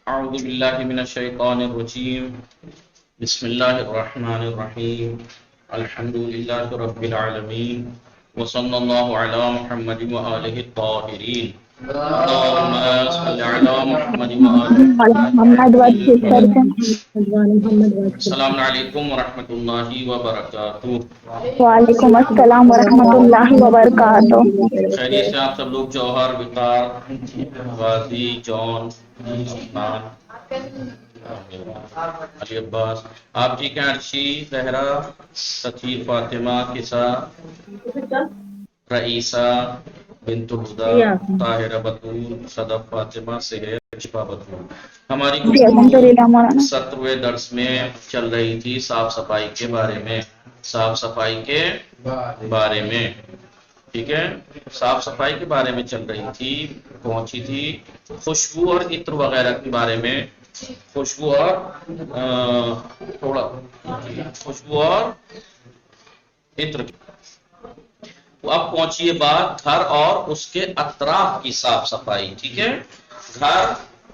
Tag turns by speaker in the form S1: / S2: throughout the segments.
S1: اعوذ باللہ من الشیطان الرجیم بسم اللہ الرحمن الرحیم الحمد للہ رب العالمین وصلی اللہ علی محمد وآلہ الطاہرین اللہم صل علی محمد
S2: محمد
S1: السلام علیکم ورحمۃ اللہ وبرکاتہ.
S2: وعلیکم السلام ورحمۃ اللہ وبرکاتہ.
S1: خیریت سے آپ سب لوگ؟ جوہر، وقار، غازی، جون، عثمان، علی عباس، آپ ٹھیک ہیں؟ عرشی، زہرا، سچیر، فاطمہ، کسا، رئیسہ، بنت الہدا، طاہرہ، بطول، صدف، فاطمہ، سہیل، شفا، بطول. ہماری
S2: جی الحمدللہ مولانا.
S1: 17ویں درس میں چل رہی تھی صاف صفائی کے بارے میں، صاف صفائی کے بارے میں، ٹھیک ہے، صاف صفائی کے بارے میں چل رہی تھی. پہنچی تھی خوشبو اور عطر وغیرہ کے بارے میں، خوشبو اور خوشبو اور عطر. اب پہنچیے بات گھر اور اس کے اطراف کی صاف صفائی. ٹھیک ہے، گھر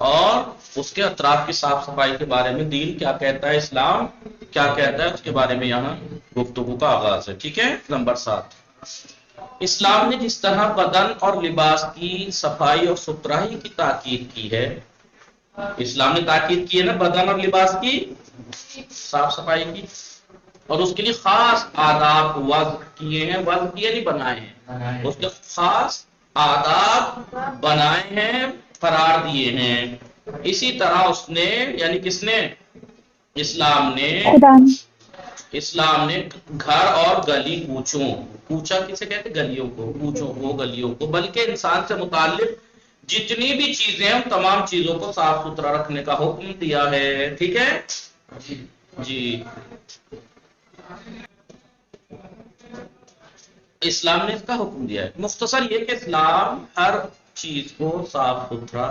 S1: اور اس کے اطراف کی صاف صفائی کے بارے میں دین کیا کہتا ہے، اسلام کیا کہتا ہے، اس کے بارے میں یہاں گفتگو کا آغاز ہے. ٹھیک ہے. نمبر 7، اسلام نے جس طرح بدن اور لباس کی صفائی اور ستھرائی کی تاکید کی ہے، اسلام نے تاکید کی ہے نا بدن اور لباس کی صاف صفائی کی، اور اس کے لیے خاص آداب وضع کیے ہیں، وضع کیے نہیں بنائے ہیں، اس کے خاص آداب بنائے ہیں، قرار دیے ہیں. اسی طرح اس نے، یعنی کس نے؟ اسلام نے،
S2: خدا
S1: اسلام نے گھر اور گلی کوچوں، کوچا کسے کہتے ہیں؟ گلیوں کو، کوچوں کو، گلیوں کو، بلکہ انسان سے متعلق جتنی بھی چیزیں ہیں ان تمام چیزوں کو صاف ستھرا رکھنے کا حکم دیا ہے. ٹھیک ہے جی. اسلام نے اس کا حکم دیا ہے. مختصر یہ کہ اسلام ہر چیز کو صاف ستھرا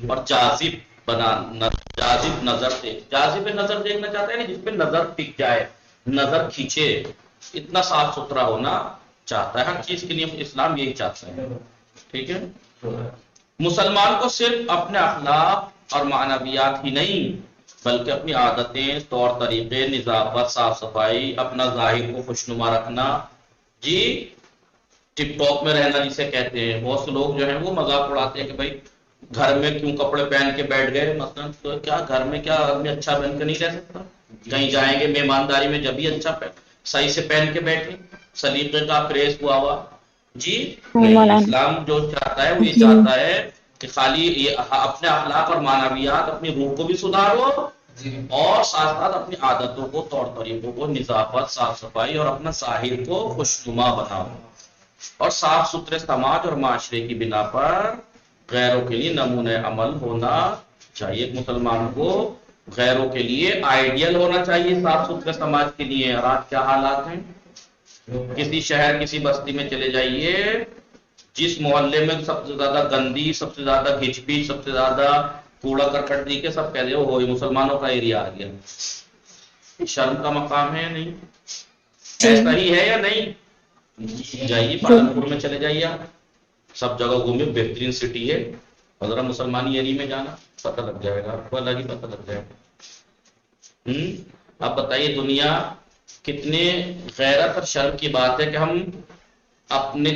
S1: اور جاذب بنانا، جاذب نظر سے، جاذب نظر دیکھنا چاہتا ہے نا، جس پہ نظر ٹک جائے، نظر کھینچے، اتنا صاف ستھرا ہونا چاہتا ہے. ہر چیز کے لیے اسلام یہی چاہتا ہے. ٹھیک ہے. مسلمان کو صرف اپنے اخلاق اور معنویات ہی نہیں بلکہ اپنی عادتیں، طور طریقے، نظافت، صاف صفائی، اپنا ظاہر کو خوشنما رکھنا، جی ٹپ ٹاپ میں رہنا جسے کہتے ہیں. بہت سے لوگ جو ہیں وہ مذاق اڑاتے ہیں کہ بھائی گھر میں کیوں کپڑے پہن کے بیٹھ گئے، مثلا تو کیا گھر میں کیا آدمی اچھا بن کے نہیں رہ سکتا؟ کہیں جائیں گے مہمانداری میں جب بھی اچھا صحیح سے پہن کے بیٹھے، سلیقے کا پریس ہوا ہوا. جی نہیں،
S2: مولانا.
S1: اسلام جو چاہتا ہے وہ یہ
S2: جی
S1: چاہتا ہے کہ خالی یہ اپنے اخلاق اور معنویات، اپنی روح کو بھی سدھارو، اور ساتھ ساتھ اپنی عادتوں کو، طور طریقوں کو، نظافت، صاف صفائی اور اپنا ظاہر کو خوشنما بناؤ، اور صاف ستھرے سماج اور معاشرے کی بنا پر غیروں کے لیے نمونہ عمل ہونا چاہیے. مسلمان کو غیروں کے لیے آئیڈیل ہونا چاہیے صاف ستھرے سماج کے لیے. اور آج کیا حالات ہیں؟ کسی شہر، کسی بستی میں چلے جائیے، جس محلے میں سب سے زیادہ گندی، سب سے زیادہ گھچ پچ، سب سے زیادہ کوڑا کرکٹ دی کے سب کہتے ہو مسلمانوں کا ایریا آ گیا. شرم کا مقام ہے یا نہیں؟
S2: جی
S1: ایسا ہی ہے یا نہیں؟ جائیے
S2: جی
S1: پالنپور میں چلے جائیے، آپ سب جگہ گھومے، بہترین سٹی ہے، ذرا مسلمانی ایریا میں جانا، پتہ لگ جائے گا آپ کو، الگ ہی پتہ لگ جائے گا. اب بتائیے دنیا کتنے غیرت اور شرم کی بات ہے کہ ہم اپنے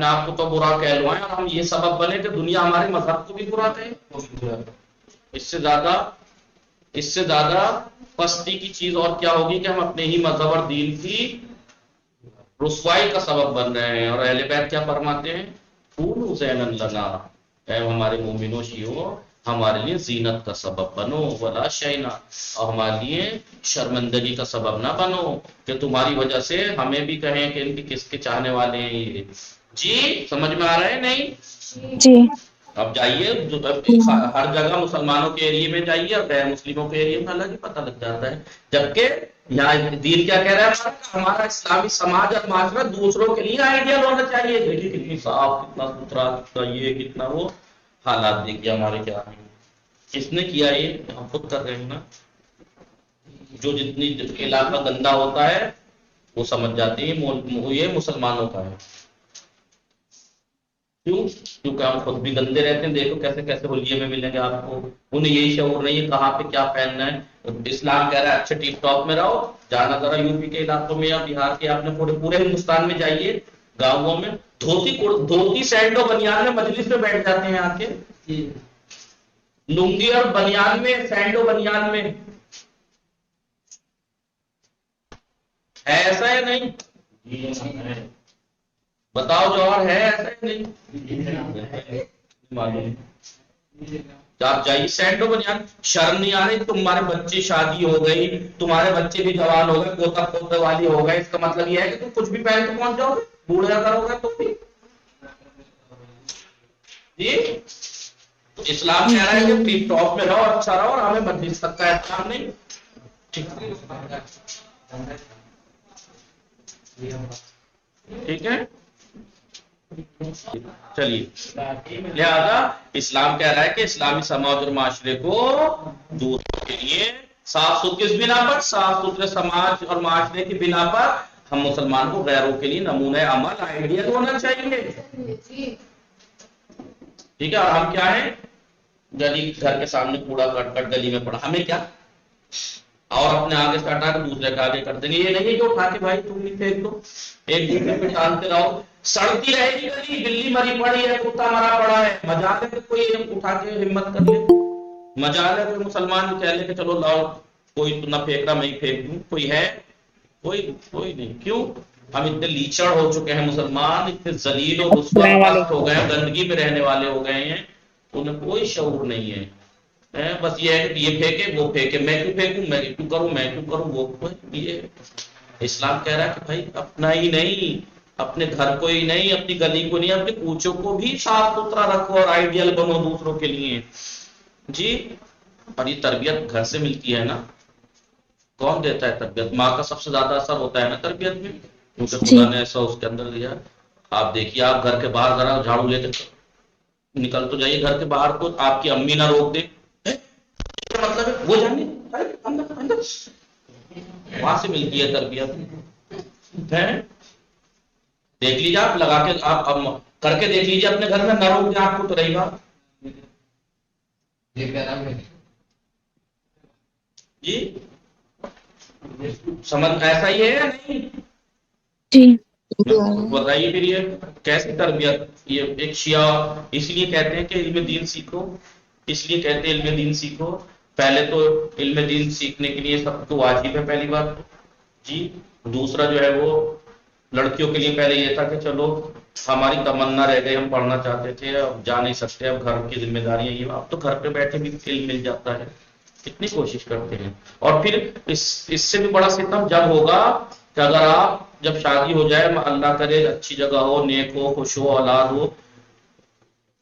S1: آپ کو تو برا کہلوائیں اور ہم یہ سبب بنے کہ دنیا ہمارے مذہب کو بھی برا کہے. اس سے زیادہ پستی کی چیز اور کیا ہوگی کہ ہم اپنے ہی مذہب اور دین کی رسوائی کا سبب بن رہے ہیں. اور اہل بیت کیا فرماتے ہیں؟ قولوا زینا لنا، اے ہمارے مومنو شیعو ہمارے لیے زینت کا سبب بنو، ولا شینا، اور ہمارے لیے شرمندگی کا سبب نہ بنو کہ تمہاری وجہ سے ہمیں بھی کہیں کہ ان کی کس کے چاہنے والے ہیں یہ. جی سمجھ میں آ رہا ہے نہیں؟
S2: جی
S1: اب جائیے ہر جگہ مسلمانوں کے ایریے میں جائیے اور غیر مسلموں کے ایریے میں الگ ہی پتہ لگ جاتا ہے. جبکہ یہاں دین کیا کہہ رہا ہے؟ ہمارا اسلامی سماج اور معاشرہ دوسروں کے لیے آئیڈیل ہونا چاہیے. دیکھیے کتنی صاف، کتنا ستھرا، کتنا یہ، کتنا وہ. حالات دیکھیے ہمارے کیا ہیں. کس نے کیا یہ؟ ہم خود کر رہے ہیں نا. جو جتنی علاقہ گندا ہوتا ہے وہ سمجھ جاتے ہیں یہ مسلمانوں کا ہے. کیوں؟ کیونکہ ہم خود بھی گندے رہتے ہیں. دیکھو کیسے کیسے ہولیے میں ملیں گے آپ کو. انہیں یہی شعور نہیں ہے کہاں پہ کیا پہننا ہے. اسلام کہہ رہا ہے اچھے ٹیپ ٹاپ میں رہو. جانا ذرا یو پی کے علاقوں میں یا بہار کے آپ نے پورے ہندوستان میں جائیے گاؤں میں دھوتی سینڈو بنیان میں مجلس میں بیٹھ جاتے ہیں آ کے. لنگی اور بنیان میں سینڈو بنیان میں ہے ایسا یا نہیں؟ بتاؤ جوہر ہے ایسا یا نہیں؟ معلوم. آپ جائیے سینڈو بنیان. شرم نہیں آ رہی؟ تمہارے بچے شادی ہو گئی, تمہارے بچے بھی جوان ہو گئے, پوتا پوتے والی ہو گئے, اس کا مطلب یہ ہے کہ تم کچھ بھی پہن کے پہنچ جاؤ گے, بوڑھا کرو گے تو بھی. جی اسلام کہہ رہا ہے کہ ٹیپ ٹاپ میں رہو, اچھا رہو, اور ہمیں مجلس تک کا احترام نہیں. ٹھیک ہے, چلیے. لہذا اسلام کہہ رہا ہے کہ اسلامی سماج اور معاشرے کو دوسروں کے لیے صاف ستھرے کس بنا پر, صاف ستھرے سماج اور معاشرے کی بنا پر ہم مسلمان کو غیروں کے لیے نمونہ عمل آئیڈیل ہونا چاہیے. ٹھیک ہے, اور ہم کیا ہیں؟ گلی گھر کے سامنے کوڑا کٹ گلی میں پڑا, ہمیں کیا, اور اپنے آگے سے ہٹا کے دوسرے کے آگے کر دیں گے. یہ نہیں جو اٹھا کے بھائی تم بھی پھینک دو, ایک دوسرے پہ ٹالتے رہو. سڑتی رہے گی گلی, بلی مری پڑی ہے, کتا مرا پڑا ہے, مجال ہے کہ کوئی اٹھا کے ہمت کر لے, مجال ہے کوئی مسلمان کہہ لے کہ چلو لاؤ, کوئی نہ پھینک رہا میں ہی پھینک دوں, کوئی ہے؟ کوئی نہیں. کیوں؟ ہم اتنے لیچڑ ہو چکے ہیں مسلمان, اتنے ذلیل و رسوا پست ہو گئے ہیں, گندگی میں رہنے والے ہو گئے ہیں, انہیں کوئی شعور نہیں ہے. بس یہ ہے کہ یہ پھینکے وہ پھینکے, میں کیوں پھینکوں, میں کیوں کروں, میں کیوں کروں, وہ یہ. اسلام کہہ رہا ہے کہ بھائی اپنا ہی نہیں, اپنے گھر کو ہی نہیں, اپنی گلی کو نہیں, اپنے کوچوں کو بھی صاف ستھرا رکھو اور آئیڈیل بنو دوسروں کے لیے. جی, اور یہ تربیت گھر سے ملتی ہے نا. کون دیتا ہے تربیت؟ ماں کا سب سے زیادہ اثر ہوتا ہے نا تربیت میں, کیونکہ خدا نے ایسا اس کے اندر دیا. آپ دیکھیے, آپ گھر کے باہر ذرا جھاڑو لے کے نکل تو جائیے گھر کے باہر کو, آپ کی امی نہ روک دے, مطلب ہے وہ جانے وہاں سے ملتی ہے تربیت. دیکھ لیجیے, آپ لگا کے آپ کر کے دیکھ لیجیے اپنے گھر میں, نہ روک دیں آپ کو تو رہی بات. جی سمجھ ایسا ہی ہے یا نہیں؟
S2: جی
S1: بتائیے پھر یہ کیسی تربیت؟ یہ ایک شیعہ اس لیے کہتے ہیں کہ علم دین سیکھو, اس لیے کہتے ہیں علم دین سیکھو. پہلے تو علم دین سیکھنے کے لیے سب کو واجب ہے پہلی بات تو. جی دوسرا جو ہے وہ لڑکیوں کے لیے پہلے یہ تھا کہ چلو ہماری تمنا رہ گئی, ہم پڑھنا چاہتے تھے, اب جا نہیں سکتے, اب گھر کی ذمہ داریاں یہ, اب تو گھر پہ بیٹھے بھی علم مل جاتا ہے. کتنی کوشش کرتے ہیں. اور پھر اس سے بھی بڑا ستم جب ہوگا کہ اگر آپ جب شادی ہو جائے, اللہ کرے اچھی جگہ ہو, نیک ہو, خوش ہو, اولاد ہو,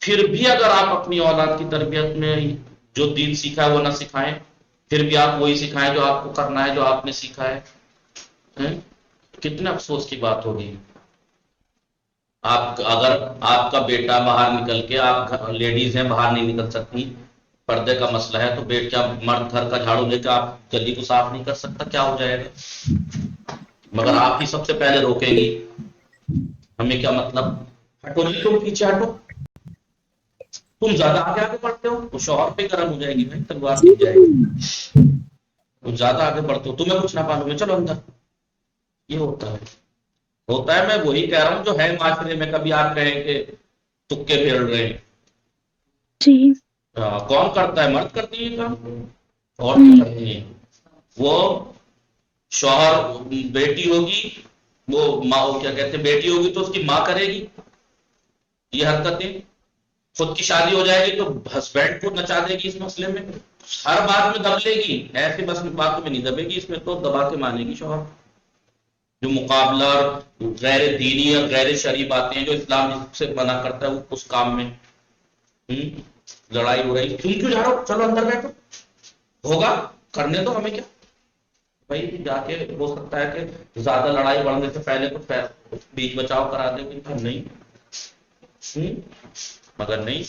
S1: پھر بھی اگر آپ اپنی اولاد کی تربیت میں جو دین سیکھا ہے وہ نہ سکھائیں, پھر بھی آپ وہی سکھائیں جو آپ کو کرنا ہے, جو آپ نے سیکھا ہے, کتنے افسوس کی بات ہوگی. آپ اگر آپ کا بیٹا باہر نکل کے, آپ لیڈیز ہیں باہر نہیں نکل سکتی, پردے کا مسئلہ ہے, تو بیٹا مرد گھر کا جھاڑو لے کے آپ گلی کو صاف نہیں کر سکتا, کیا ہو جائے گا؟ مگر آپ ہی سب سے پہلے روکیں گی. ہمیں کیا مطلب, ہٹو نہیں, تم پیچھے ہٹو, تم زیادہ آگے آگے بڑھتے ہو, تو شوہر پہ گرم ہو جائے گی بھائی, تلوار گر جائے گی. تم زیادہ آگے بڑھتے ہو, تمہیں کچھ نہ معلوم ہے, چلو اندر. یہ ہوتا ہے. میں وہی کہہ رہا ہوں جو ہے معاشرے میں. کبھی آپ کہیں کہ تکے پھیر رہے ہیں,
S2: جی
S1: کون کرتا ہے؟ مرد کرتی ہے کام, عورتیں کرتی ہیں. وہ شوہر, بیٹی ہوگی وہ ماں, کیا کہتے ہیں, بیٹی ہوگی تو اس کی ماں کرے گی یہ حرکتیں. خود کی شادی ہو جائے گی تو ہسبینڈ کو نچا دے گی اس مسئلے میں, ہر بات میں دب لے گی. ایسے بس باتوں میں نہیں دبے گی, اس میں تو دبا کے مانے گی شوہر. جو مقابلہ غیر دینی اور غیر شرعی باتیں ہیں جو اسلام سے منع کرتا ہے, وہ اس کام میں لڑائی ہو رہی. تم کیوں جا رہا ہو, چلو اندر بیٹھو, ہوگا کرنے تو, ہمیں کیا بھائی. جا کے ہو سکتا ہے کہ زیادہ لڑائی بڑھنے سے پہلے کچھ بیچ بچاؤ کرا دے, نہیں مگر نہیں.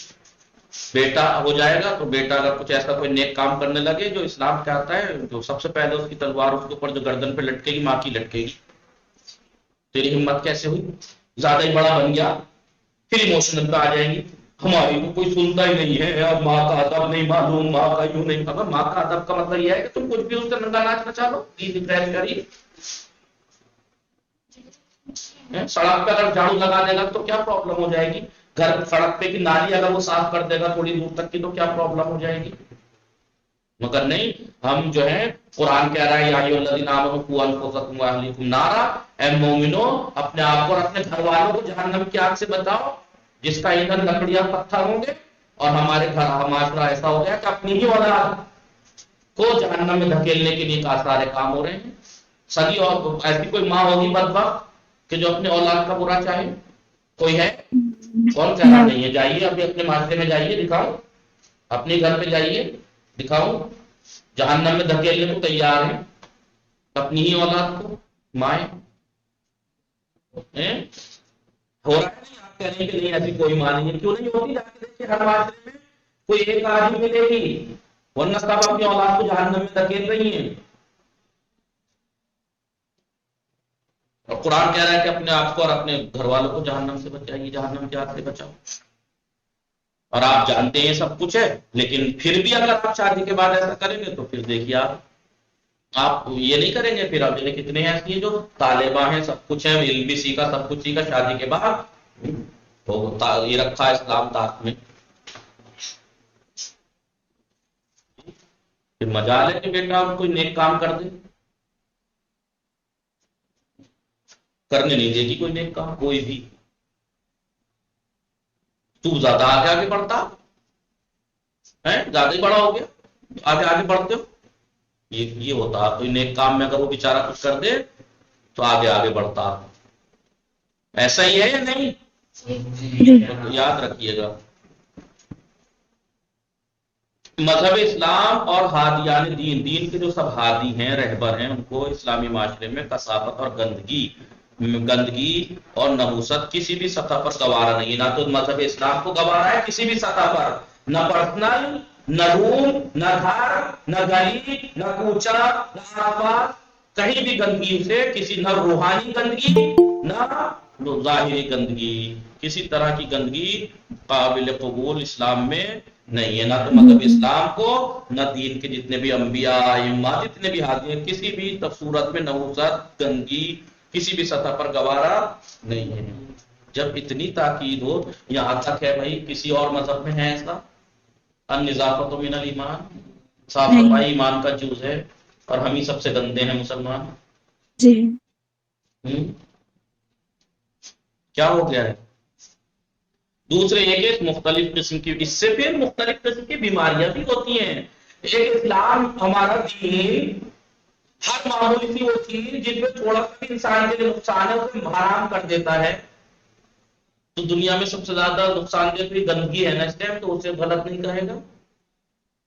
S1: بیٹا ہو جائے گا تو بیٹا اگر کچھ ایسا کوئی نیک کام کرنے لگے جو اسلام چاہتا ہے, جو سب سے پہلے اس کی تلوار اس کے اوپر جو گردن پہ لٹکے گی, ماں کی لٹکے گی. تیری ہمت کیسے ہوئی, زیادہ ہی بڑا بن گیا, پھر ایموشنل پہ آ جائیں گی، ہماری تو کوئی سنتا ہی نہیں ہے، اب ماں کا ادب نہیں معلوم، ماں کا یوں نہیں، اب ماں کا ادب کا مطلب یہ ہے کہ تم کچھ بھی اس سے ننگا ناچ نچا لو، ڈپریس کریے. سڑک پہ اگر جھاڑو لگا دے گا تو کیا پرابلم ہو جائے گی؟ گھر سڑک پہ کی نالی اگر وہ صاف کر دے گا تھوڑی دور تک کی تو کیا پرابلم ہو جائے گی؟ مگر نہیں، ہم جو ہے قرآن کہہ رہا ہے یا ایھا الذین آمنوا قوا انفسکم واہلیکم نارا، اے مومنو اپنے آپ کو اور اپنے گھر والوں کو جہنم کی آگ سے بچاؤ جس کا ایندھن لکڑیاں پتھر ہوں گے. اور ہمارے گھر معاشرہ ایسا ہو گیا کہ اپنی ہی اولاد کو جہنم میں دھکیلنے کے لیے سارے کام ہو رہے ہیں. سگی اور ایسی کوئی ماں ہوگی بدبخت کہ جو اپنے اولاد کا برا چاہے؟ کوئی ہے؟ کون کہہ رہا نہیں ہے؟ جائیے ابھی اپنے معاشرے میں جائیے، دکھاؤ، اپنے گھر پہ جائیے دکھاؤ، جہنم میں دھکیلنے کو تیار ہیں اپنی ہی اولاد کو، مائیں. ہو رہا ہے نہیں؟ آپ کہہ رہے ہیں کہ نہیں ایسی کوئی ماں نہیں ہے، کیوں نہیں ہوتی؟ جا کے دیکھیے ہر معاشرے میں کوئی ایک آدمی ملے گی، ورنہ سب اپنی اولاد کو جہنم میں دھکیل رہی ہیں. اور قرآن کہہ رہا ہے کہ اپنے آپ کو اور اپنے گھر والوں کو جہنم سے بچائیے، جہنم کی آگ سے بچاؤ. اور آپ جانتے ہیں سب کچھ ہے، لیکن پھر بھی اگر آپ شادی کے بعد ایسا کریں گے تو پھر دیکھیے آپ یہ نہیں کریں گے. پھر اب کتنے ہیں ایسی جو طالباں ہیں، سب کچھ ہے، علم بھی سیکھا، سب کچھ سیکھا، شادی کے بعد تو یہ رکھا ہے اسلام طاق میں. پھر مجال ہے کہ بیٹا کوئی نیک کام کر دے، کرنے نہیں دے گی کوئی نیک کام کوئی بھی. تو زیادہ آگے آگے بڑھتا ہے، زیادہ ہی بڑا ہو گیا، آگے آگے بڑھتے ہو. یہ ہوتا کوئی نیک کام میں اگر وہ بیچارہ کچھ کر دے تو آگے آگے بڑھتا. ایسا ہی ہے یا نہیں؟ تو یاد رکھیے گا. مذہب اسلام اور ہادیان دین، دین کے جو سب ہادی ہیں، رہبر ہیں، ان کو اسلامی معاشرے میں کثافت اور گندگی اور نحوست کسی بھی سطح پر گوارا نہیں ہے. نہ تو مذہب اسلام کو گوارا ہے کسی بھی سطح پر، نہ پرسنل، نہ روم، نہ گھر، نہ گلی، نہ کوچہ، نہ آس پاس، کہیں بھی گندگی سے کسی، نہ روحانی گندگی نہ ظاہری گندگی، کسی طرح کی گندگی قابل قبول اسلام میں نہیں ہے. نہ تو مذہب اسلام کو، نہ دین کے جتنے بھی انبیاء، ائمہ، جتنے بھی ہادی ہیں، کسی بھی صورت میں نحوست، گندگی کسی بھی سطح پر گوارا نہیں ہے. جب اتنی تاکید ہو، یہاں تک ہے بھائی کسی اور مذہب میں ہے ایسا؟ النظافۃ من الایمان، صاف
S2: نہیں.
S1: صفائی ایمان کا جز ہے، اور ہم ہی سب سے گندے ہیں مسلمان.
S2: جی.
S1: کیا ہو گیا ہے؟ دوسرے ایک مختلف قسم کی، اس سے پھر مختلف قسم کی بیماریاں بھی ہوتی ہیں. ایک اسلام ہمارا دین ہر معمولی سی وہ چیز جس میں تھوڑا سا بھی انسان کے لیے نقصان ہے اسے حرام کر دیتا ہے. تو دنیا میں سب سے زیادہ نقصان دہ گندگی ہے نا اس ٹائم، تو اسے غلط نہیں کہے گا.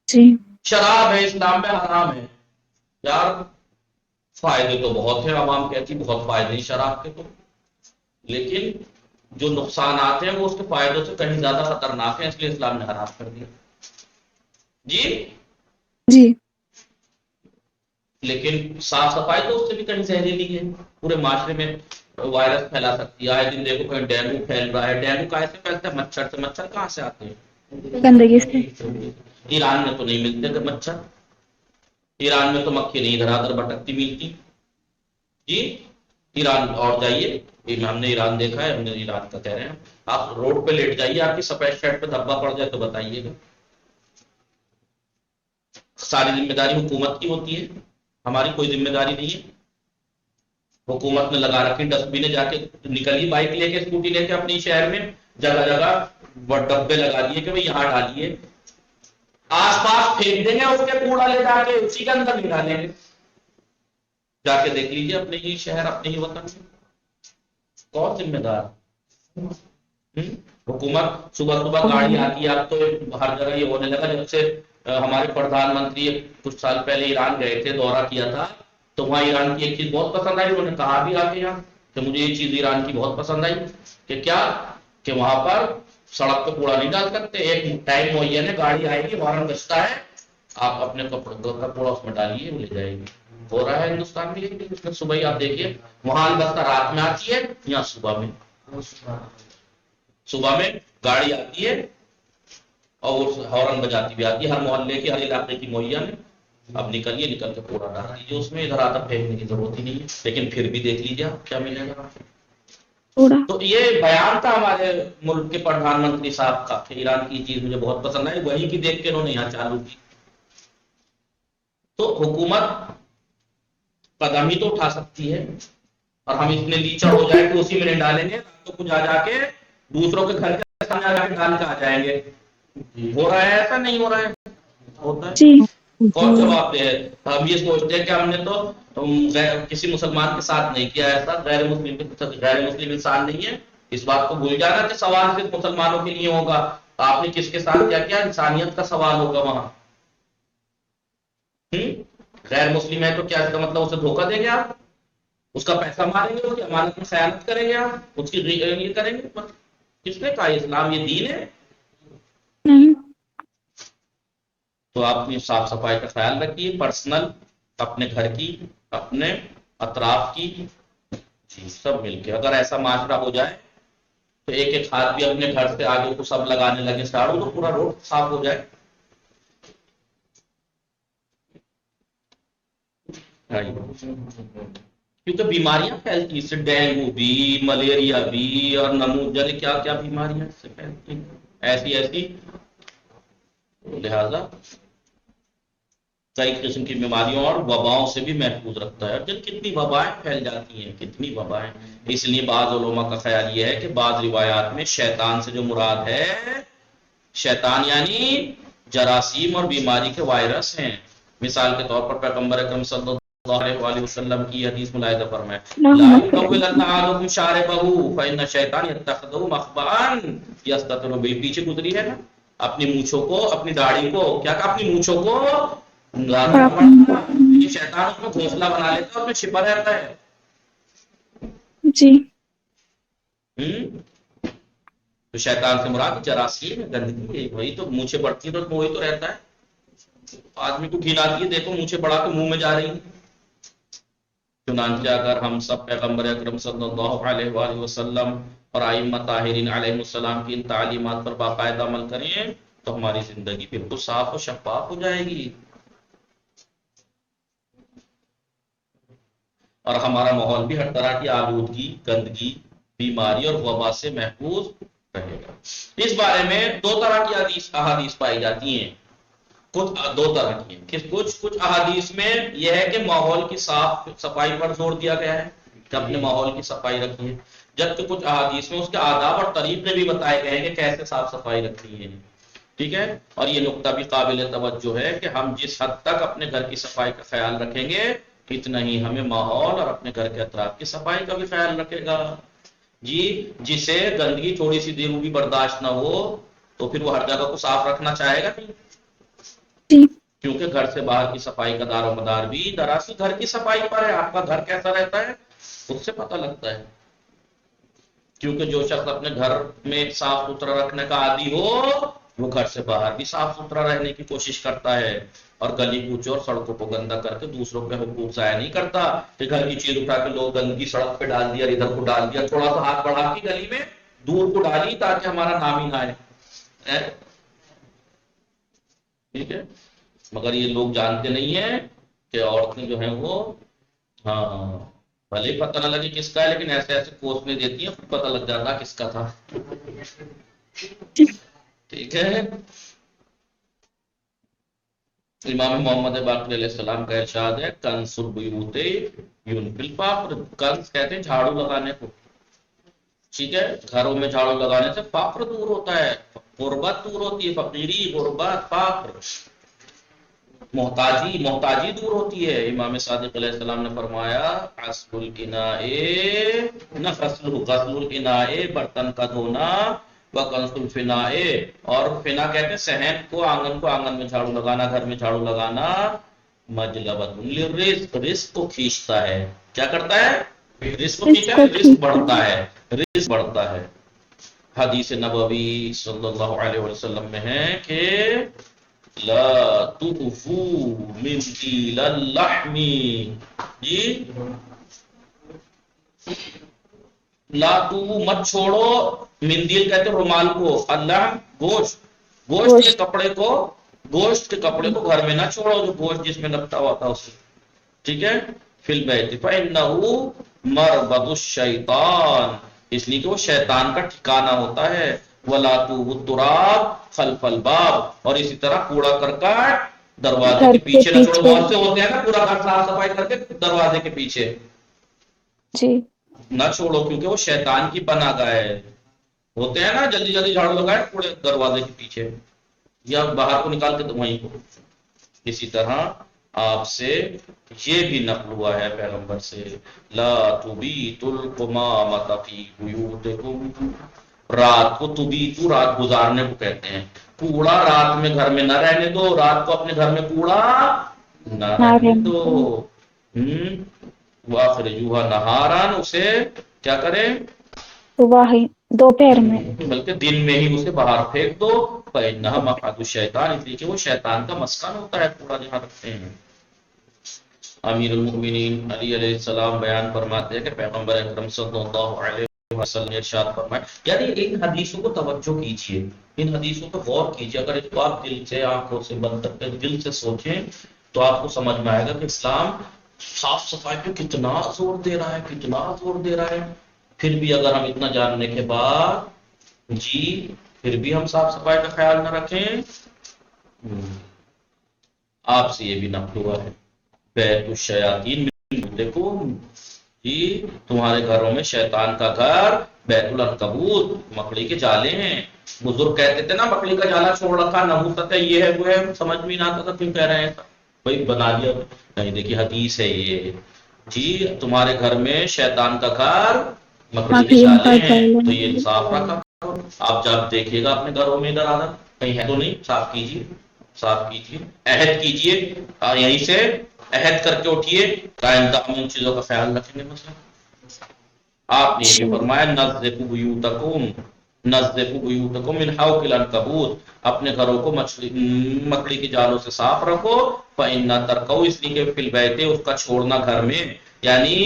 S2: جی.
S1: شراب ہے اسلام میں حرام ہے یار، فائدے تو بہت ہیں، عوام کہتی بہت فائدے ہیں شراب کے تو، لیکن جو نقصانات ہیں وہ اس کے فائدوں سے کہیں زیادہ خطرناک ہیں، اس لیے اسلام نے حرام کر دیا. جی.
S2: جی.
S1: لیکن صاف صفائی تو اس سے بھی کہیں زہریلی ہے، پورے معاشرے میں وائرس پھیلا سکتی ہے. آئے دن دیکھو کہیں ڈینگو پھیل رہا ہے. ڈینگو کیسے پھیلتا ہے؟ مچھر سے. مچھر کہاں سے آتے ہیں؟
S2: گندگی سے.
S1: ایران میں تو نہیں ملتے مچھر، ایران میں تو مکھی نہیں ادھر ادھر بھٹکتی ملتی. جی. ایران اور جائیے، ہم نے ایران دیکھا ہے، ہم نے ایران کا کہہ رہے ہیں. آپ روڈ پہ لیٹ جائیے، آپ کی سفید شرٹ پہ دھبا پڑ جائے تو بتائیے گا. ساری ذمہ داری حکومت کی ہوتی ہے، ہماری کوئی ذمہ داری نہیں ہے. حکومت نے لگا رکھی ڈسٹ بین، جا کے نکلی بائک لے کے، اسکوٹی لے کے اپنی شہر میں جگہ جگہ ڈبے لگا دیے کہ بھائی یہاں ڈالیے، آس پاس پھینک دیں گے اس کے کوڑا لے جا کے اسی کے اندر نہیں ڈالیں گے. جا کے دیکھ لیجیے اپنے ہی شہر، اپنے ہی وطن میں کون ذمہ دار؟ حکومت. صبح صبح گاڑی آتی ہے، اب تو ہر جگہ یہ ہونے لگا. جب سے ہمارے پردھان منتری کچھ سال پہلے ایران گئے تھے، دورہ کیا تھا، تو وہاں ایران کی ایک چیز بہت پسند آئی. انہوں نے کہا بھی آ کے یہاں کہ مجھے یہ چیز ایران کی بہت پسند آئی کہ کیا، کہ وہاں پر سڑک پہ کوڑا نہیں ڈال سکتے. ایک ٹائم معین ہے، گاڑی آئے گی، ہارن بجتا ہے، آپ اپنے کپڑوں کا کوڑا اس میں ڈالیے، وہ لے جائے گی. ہو رہا ہے ہندوستان میں، اس میں صبح ہی آپ دیکھیے وہاں البتہ رات میں آتی ہے یا صبح میں. صبح میں گاڑی آتی ہے اور وہ ہارن بجاتی بھی آتی ہے، ہر محلے کی، ہر علاقے کی مہیا میں، اب نکلیے، نکل کے پورا ڈال دیجیے اس میں، ادھر آدھر پھینکنے کی ضرورت ہی نہیں ہے، لیکن پھر بھی دیکھ لیجیے آپ کیا ملے گا۔
S2: تھوڑا
S1: تو یہ بیان تھا ہمارے ملک کے پردھان منتری صاحب کا کہ ایران کی چیز مجھے بہت پسند آئی، وہی کی دیکھ کے انہوں نے یہاں چالو کی۔ تو حکومت قدم ہی تو اٹھا سکتی ہے، اور ہم اتنے لیچر ہو جائیں کہ اسی میں نہیں ڈالیں گے تو کچھ جا کے دوسروں کے گھر کے سامنے جا کے ڈال کے آ جائیں گے۔ ہو رہا ہے ایسا؟ نہیں ہو رہا ہے، ہوتا ہے۔
S2: جی
S1: کون جواب دے؟ ہم یہ سوچتے ہیں کہ ہم نے تو کسی مسلمان کے ساتھ نہیں کیا ایسا، غیر مسلم انسان نہیں ہے، اس بات کو بھول جانا کہ سوال صرف مسلمانوں کے لیے ہوگا۔ آپ نے کس کے ساتھ کیا کیا؟ انسانیت کا سوال ہوگا وہاں۔ غیر مسلم ہے تو کیا اس کا مطلب اسے دھوکہ دیں گے آپ؟ اس کا پیسہ ماریں گے، اس کی امانت میں خیانت کریں گے آپ، اس کی یہ کریں گے؟ کس نے کہا اسلام یہ دین ہے؟
S2: نہیں
S1: تو آپ اپنی صاف صفائی کا خیال رکھیے، پرسنل، اپنے گھر کی، اپنے اطراف کی، جی سب مل کے۔ اگر ایسا معاشرہ ہو جائے تو ایک ایک ہاتھ بھی اپنے گھر سے آگے کو سب لگانے لگے جھاڑو، تو پورا روڈ صاف ہو جائے۔ کیونکہ بیماریاں پھیلتی ہیں، اس سے ڈینگو بھی، ملیریا بھی، اور نمونیا، کیا کیا بیماریاں اس سے پھیلتی ہیں، ایسی ایسی۔ لہذا کئی قسم کی بیماریوں اور وباؤں سے بھی محفوظ رکھتا ہے۔ جب کتنی وبائیں پھیل جاتی ہیں، کتنی وبائیں۔ اس لیے بعض علماء کا خیال یہ ہے کہ بعض روایات میں شیطان سے جو مراد ہے، شیطان یعنی جراثیم اور بیماری کے وائرس ہیں۔ مثال کے طور پر پیغمبر اکرم صلی اللہ علیہ وآلہ وسلم کی حدیث ملاحظہ فرمائیں، لا يطولن احدكم شاربه فإن الشيطان يتخذه مخبأ يستتر به، پیچھے گزری ہے نا، اپنی مونچھوں کو، اپنی داڑھی کو، کیا کہا، اپنی مونچھوں کو یہ شیطان اس میں گھونسلہ بنا لیتا ہے، اس میں چھپا رہتا ہے۔
S2: جی
S1: تو شیطان سے مراد جراثیم ہے، گندگی ہے، وہی تو مونچھیں بڑھتی ہیں تو وہی تو رہتا ہے۔ آدمی کو گھن آتی ہے، دیکھو مونچھیں بڑھا کے منہ میں جا رہی ہیں۔ چنانچہ اگر ہم سب پیغمبر اکرم صلی اللہ علیہ وآلہ وسلم اور ائمہ طاہرین علیہ السلام کی ان تعلیمات پر باقاعدہ عمل کریں تو ہماری زندگی بالکل صاف و شفاف ہو جائے گی، اور ہمارا ماحول بھی ہر طرح کی آلودگی، گندگی، بیماری اور وبا سے محفوظ رہے گا۔ اس بارے میں دو طرح کی احادیث پائی جاتی ہیں، دو طرح کی ہیں۔ کچھ احادیث میں یہ ہے کہ ماحول کی صاف صفائی پر زور دیا گیا ہے کہ اپنے ماحول کی صفائی رکھیے، جبکہ کچھ احادیث میں اس کے آداب اور طریقے بھی بتائے گئے ہیں کہ کیسے صاف صفائی رکھنی ہے، ٹھیک ہے۔ اور یہ نقطہ بھی قابل توجہ ہے کہ ہم جس حد تک اپنے گھر کی صفائی کا خیال رکھیں گے، اتنا ہی ہمیں ماحول اور اپنے گھر کے اطراف کی صفائی کا بھی خیال رکھے گا۔ جی جسے گندگی تھوڑی سی دیر بھی برداشت نہ ہو تو پھر وہ ہر جگہ کو صاف رکھنا چاہے گا نہیں،
S2: جی
S1: کیونکہ گھر سے باہر کی صفائی کا دار و مدار بھی دراصل گھر کی صفائی پر ہے۔ آپ کا گھر کیسا رہتا ہے اس سے پتہ لگتا ہے، کیونکہ جو شخص اپنے گھر میں صاف ستھرا رکھنے کا عادی ہو وہ گھر سے باہر بھی صاف ستھرا رہنے کی کوشش کرتا ہے، اور گلی کوچے اور سڑکوں کو گندا کر کے دوسروں کے حقوق ضائع نہیں کرتا کہ گھر کی چیز اٹھا کے لوگ گندگی سڑک پہ ڈال دیا، ادھر کو ڈال دیا، تھوڑا سا ہاتھ بڑھا کے گلی میں دور کو ڈالی تاکہ ہمارا نام ہی نہ آئے، ٹھیک ہے۔ مگر یہ لوگ جانتے نہیں ہیں کہ عورتیں جو ہیں وہ، ہاں بھلے پتہ نہ لگے کس کا ہے، لیکن ایسے ایسے کوسنے دیتی ہیں پتہ لگ جاتا کس کا تھا، ٹھیک ہے۔ امام محمد باقر علیہ السلام کا ارشاد ہے، کنز البیوت یونفی الفقر، کنز کہتے ہیں جھاڑو لگانے کو، ٹھیک ہے۔ گھروں میں جھاڑو لگانے سے فقر دور ہوتا ہے، غربت دور ہوتی ہے، فقیری، غربت، فقر، محتاجی دور ہوتی ہے۔ امام صادق علیہ السلام نے فرمایا، غسل الاناء، برتن کا دھونا، وکنز الفناء، اور فنا کہتے ہیں صحن کو آنگن میں جھاڑو لگانا، گھر میں جھاڑو لگانا، مجلبۃ للرزق، رزق کو کھینچتا ہے، کیا کرتا ہے؟ رزق کو کھینچتا ہے، رزق بڑھتا ہے۔ حدیث نبوی صلی اللہ علیہ وسلم میں ہے کہ لا تغفو من قیل اللحم، جی لا تو مت چھوڑو، مندیل کہتے ہیں رومال کو، اللہ گوشت، گوشت کے کپڑے کو، گوشت کے کپڑے کو گھر میں نہ چھوڑو، جو گوشت جس میں لپٹا ہوا تھا اسے، ٹھیک ہے، فی البیت فإنہ مربض الشیطان، اس لیے کہ وہ شیطان کا ٹھکانہ ہوتا ہے، ولا التراب خلف الباب، اور اسی طرح کوڑا کرکٹ دروازے
S2: گھر
S1: کے
S2: کے
S1: پیچھے نہ چھوڑو،
S2: پیچھے.
S1: بہت سے ہوتے ہیں نا پورا گھر صاف صفائی کر کے دروازے کے پیچھے
S2: جی
S1: نہ چھوڑو، کیونکہ وہ شیطان کی پناہ گاہ ہے، ہوتے ہیں نا جلدی جلدی جھاڑو لگائے پورے دروازے کے پیچھے یا باہر کو نکال کے تو وہیں کو. اسی طرح آپ سے یہ بھی نقل ہوا ہے پیغمبر سے، لا تبیت القمامۃ فی بیوتکم، رات کو تبیتو رات گزارنے کو کہتے ہیں، کوڑا رات میں گھر میں نہ رہنے دو، رات کو اپنے گھر میں کوڑا نہ رہنے دو. وَأَخْرِجُوهَا نَهَارًا، اسے کیا کریں،
S2: صبح ہی دوپہر میں.
S1: بلکہ دن میں ہی اسے باہر پھینک دو، فَإِنَّهَا مَقْعَدُ الشَّيْطَانِ، اس لیے کہ وہ شیطان کا مسکن ہوتا ہے کوڑا جہاں رکھتے ہیں. امیر المؤمنین علی علیہ السلام بیان فرماتے ہیں کہ پیغمبر اکرم صلی اللہ علیہ وسلم نے ارشاد فرمایا، یعنی ان حدیثوں کو توجہ کیجئے، ان حدیثوں کو غور کیجئے، اگر اس کو آپ دل سے آنکھوں سے بند کر کے دل سے سوچیں تو آپ کو سمجھ میں آئے گا کہ اسلام صاف صفائی پہ کتنا زور دے رہا ہے، کتنا زور دے رہا ہے. پھر بھی اگر ہم اتنا جاننے کے بعد جی پھر بھی ہم صاف صفائی کا خیال نہ رکھیں. آپ سے یہ بھی نقل ہوا ہے، بیت الشیاطین من بیتکم، جی تمہارے گھروں میں شیطان کا گھر بیت العنکبوت، مکڑی کے جالے ہیں. بزرگ کہتے تھے نا مکڑی کا جالا چھوڑ رکھا، نحوست ہے، یہ ہے وہ ہے، سمجھ میں نہ آتا تھا کیوں کہہ رہے ہیں بھائی بنا دیا. نہیں دیکھیے حدیث ہے یہ، جی تمہارے گھر میں شیطان کا گھر مکڑی کے
S2: مکڑیوں
S1: جالے
S2: کا
S1: ہیں
S2: جال
S1: تو یہ صاف رکھا کرو. آپ جب دیکھیے گا اپنے گھروں میں ادھر ادھر کہیں ہے تو نہیں، صاف کیجیے، صاف کیجیے، عہد کیجیے، یہیں سے عہد کر کے اٹھیے، آئندہ ہم ان چیزوں کا خیال رکھیں گے. مثلا آپ نے یہ بھی فرمایا نظفوا بیوتکم، نظفوا بیوتکم من حوک العنکبوت، اپنے گھروں کو مکڑی کے جالوں سے صاف رکھو. فإن ترکوا، اس لیے کہ فی البیت، اس کا چھوڑنا گھر میں، یعنی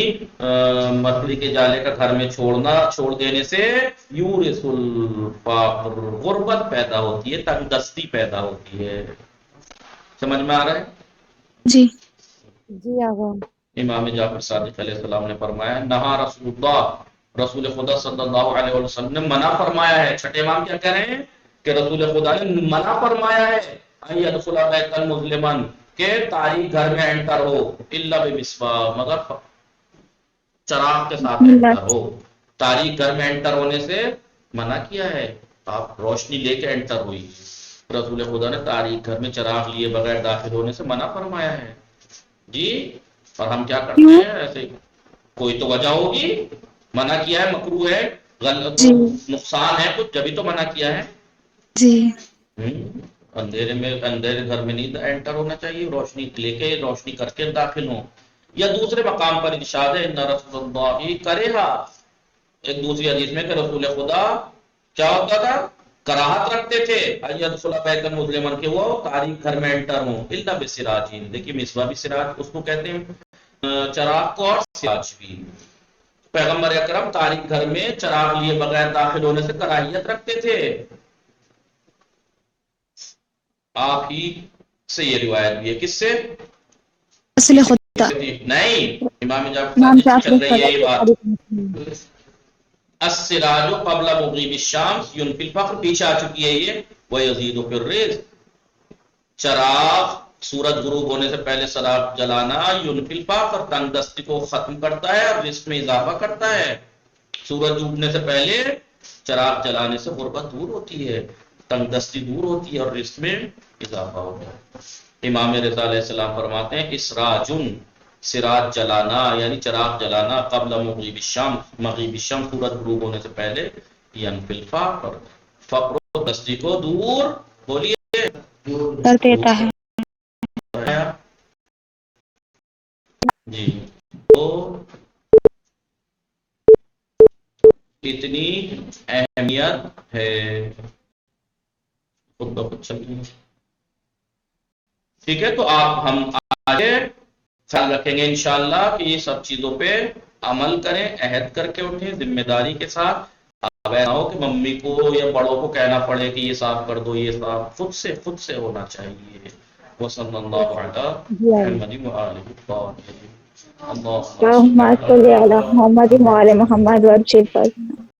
S1: مکڑی کے جالے کا گھر میں چھوڑ دینے سے یورث الفقر، غربت پیدا ہوتی ہے، تنگ دستی پیدا ہوتی ہے. سمجھ میں آ رہا ہے؟
S2: جی.
S3: جی آقا.
S1: امام جعفر صادق علیہ السلام نے فرمایا، نہا رسول اللہ، رسول خدا صلی اللہ علیہ وسلم نے منع فرمایا ہے. چھٹے امام کیا کہہ رہے ہیں کہ رسول خدا نے منع فرمایا ہے ان يدخل بیتا مظلما، کہ تاریک گھر میں انٹر ہو، الا بمصباح، مگر چراغ کے ساتھ انٹر ہو. تاریک گھر میں انٹر ہونے سے منع کیا ہے، آپ روشنی لے کے انٹر ہوئی. رسول خدا نے تاریک گھر میں چراغ لیے بغیر داخل ہونے سے منع فرمایا ہے. جی اور ہم کیا کرتے
S2: کیوں؟
S1: ہیں ایسے، کوئی تو وجہ ہوگی، منع کیا ہے، مکروہ ہے، غلط
S2: جی
S1: نقصان ہے کچھ، جبھی تو منع کیا ہے.
S2: جی.
S1: اندھیرے گھر میں نہیں انٹر ہونا چاہیے، روشنی لے کے روشنی کر کے داخل ہوں. یا دوسرے مقام پر ارشاد ہے ان رسول اللہ کرہا، ایک دوسری حدیث میں کہ رسول خدا کیا ہوتا تھا، کراہت رکھتے تھے ان يدخل بیتا مظلما، کہ وہ تاریک گھر میں انٹر ہوں، الا بسراج، دیکھیے مصباح بھی سراج اس کو کہتے ہیں، چراغ کو، اور سراج بھی. پیغمبر اکرم تاریک گھر میں چراغ لیے بغیر داخل ہونے سے کراہیت رکھتے تھے. آپ ہی سے یہ روایت بھی ہے، کس سے؟
S2: رسول خدا.
S1: نہیں، امام جعفر
S2: امام
S1: صادق سے
S2: جعفر
S1: چل رہی ہے یہ
S2: صادق.
S1: بات. السراج قبل مغیب الشمس ينفي الفقر، پیچھے آ چکی ہے یہ، ويزيد في الرزق، چراغ سورج غروب ہونے سے پہلے چراغ جلانا ينفي الفقر، تنگ دستی کو ختم کرتا ہے اور رزق میں اضافہ کرتا ہے. سورج ڈوبنے سے پہلے چراغ جلانے سے غربت دور ہوتی ہے، تنگ دستی دور ہوتی ہے اور رزق میں اضافہ ہوتا ہے. امام رضا علیہ السلام فرماتے ہیں اسراجن، سراج جلانا یعنی چراغ جلانا، قبل مغیب الشمس، مغیب الشمس سورج غروب ہونے سے پہلے، ینفی الفقر، فقر و دستی کو دور، بولیے،
S2: کر دیتا ہے.
S1: جی تو اتنی اہمیت ہے. خود بخود چلیے ٹھیک ہے، تو ہم آگے خیال رکھیں گے انشاءاللہ کہ یہ سب چیزوں پہ عمل کریں، عہد کر کے اٹھیں ذمہ داری کے ساتھ. اب ایسا ہو کہ ممی کو یا بڑوں کو کہنا پڑے کہ یہ صاف کر دو، یہ صاف خود سے ہونا چاہیے. وصلی اللہ علی
S3: جی آگے.
S1: محمد وآلہ الطاہرین. اللہم
S3: اللهم
S1: صل
S3: صل
S1: علی
S3: على محمد وعلى محمد وارشد